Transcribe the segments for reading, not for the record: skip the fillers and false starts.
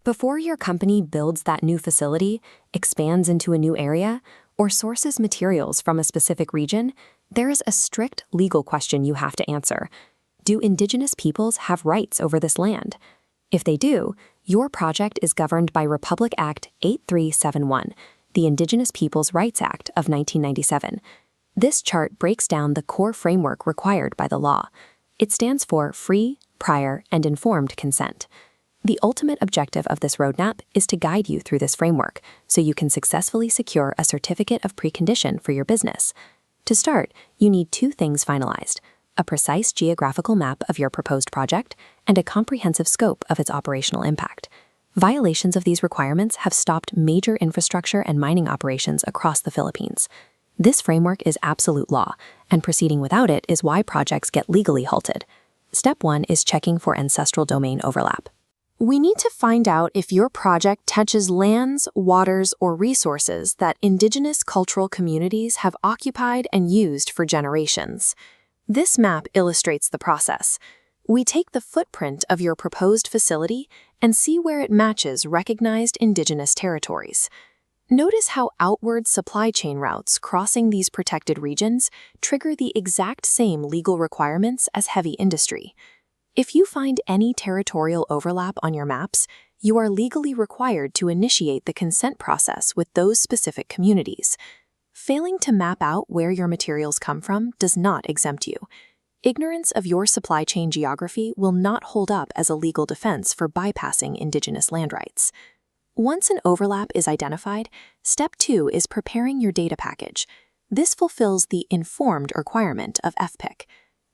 Before your company builds that new facility, expands into a new area, or sources materials from a specific region, there is a strict legal question you have to answer. Do Indigenous peoples have rights over this land? If they do, your project is governed by Republic Act 8371, the Indigenous Peoples' Rights Act of 1997. This chart breaks down the core framework required by the law. It stands for free, prior, and informed consent. The ultimate objective of this roadmap is to guide you through this framework so you can successfully secure a certificate of precondition for your business. To start, you need two things finalized: a precise geographical map of your proposed project and a comprehensive scope of its operational impact. Violations of these requirements have stopped major infrastructure and mining operations across the Philippines. This framework is absolute law, and proceeding without it is why projects get legally halted. Step 1 is checking for ancestral domain overlap. We need to find out if your project touches lands, waters, or resources that Indigenous cultural communities have occupied and used for generations. This map illustrates the process. We take the footprint of your proposed facility and see where it matches recognized Indigenous territories. Notice how outward supply chain routes crossing these protected regions trigger the exact same legal requirements as heavy industry. If you find any territorial overlap on your maps, you are legally required to initiate the consent process with those specific communities. Failing to map out where your materials come from does not exempt you. Ignorance of your supply chain geography will not hold up as a legal defense for bypassing Indigenous land rights. Once an overlap is identified, step 2 is preparing your data package. This fulfills the informed requirement of FPIC.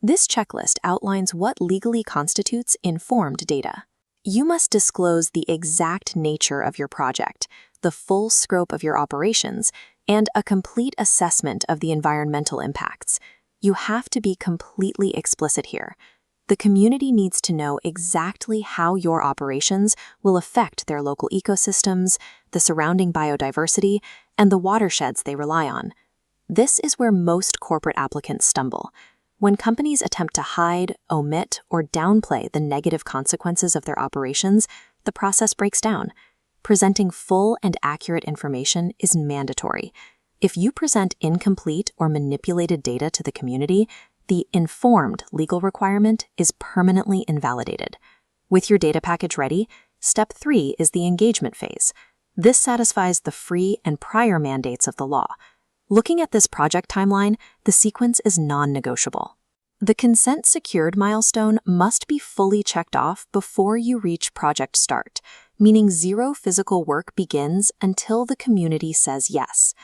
This checklist outlines what legally constitutes informed data. You must disclose the exact nature of your project, the full scope of your operations, and a complete assessment of the environmental impacts. You have to be completely explicit here. The community needs to know exactly how your operations will affect their local ecosystems, the surrounding biodiversity, and the watersheds they rely on. This is where most corporate applicants stumble. When companies attempt to hide, omit, or downplay the negative consequences of their operations, the process breaks down. Presenting full and accurate information is mandatory. If you present incomplete or manipulated data to the community, the informed legal requirement is permanently invalidated. With your data package ready, step 3 is the engagement phase. This satisfies the free and prior mandates of the law. Looking at this project timeline, the sequence is non-negotiable. The consent secured milestone must be fully checked off before you reach project start, meaning zero physical work begins until the community says yes.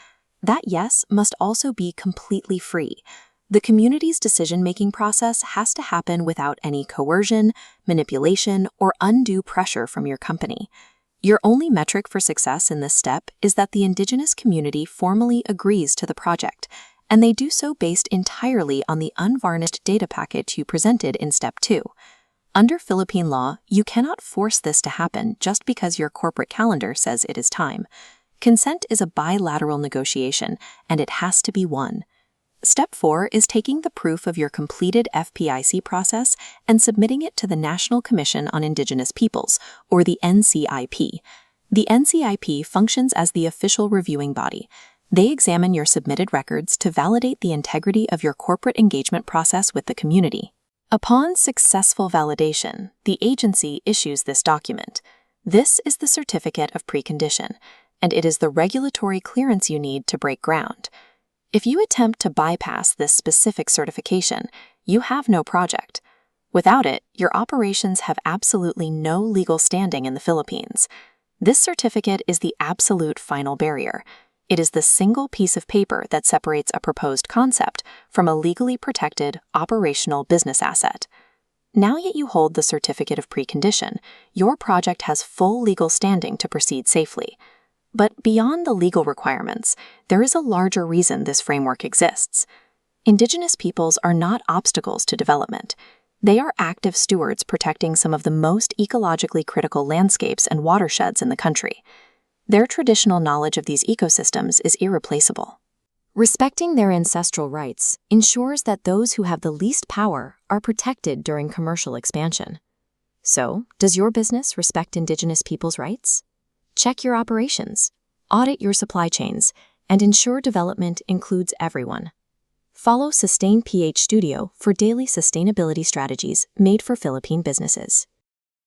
That yes must also be completely free. The community's decision-making process has to happen without any coercion, manipulation, or undue pressure from your company. Your only metric for success in this step is that the Indigenous community formally agrees to the project, and they do so based entirely on the unvarnished data package you presented in step 2. Under Philippine law, you cannot force this to happen just because your corporate calendar says it is time. Consent is a bilateral negotiation, and it has to be won. Step 4 is taking the proof of your completed FPIC process and submitting it to the National Commission on Indigenous Peoples, or the NCIP. The NCIP functions as the official reviewing body. They examine your submitted records to validate the integrity of your corporate engagement process with the community. Upon successful validation, the agency issues this document. This is the certificate of precondition, and it is the regulatory clearance you need to break ground. If you attempt to bypass this specific certification, you have no project. Without it, your operations have absolutely no legal standing in the Philippines. This certificate is the absolute final barrier. It is the single piece of paper that separates a proposed concept from a legally protected, operational business asset. Now that you hold the certificate of precondition, your project has full legal standing to proceed safely. But beyond the legal requirements, there is a larger reason this framework exists. Indigenous peoples are not obstacles to development. They are active stewards protecting some of the most ecologically critical landscapes and watersheds in the country. Their traditional knowledge of these ecosystems is irreplaceable. Respecting their ancestral rights ensures that those who have the least power are protected during commercial expansion. So, does your business respect Indigenous people's rights? Check your operations, audit your supply chains, and ensure development includes everyone. Follow Sustain PH Studio for daily sustainability strategies made for Philippine businesses.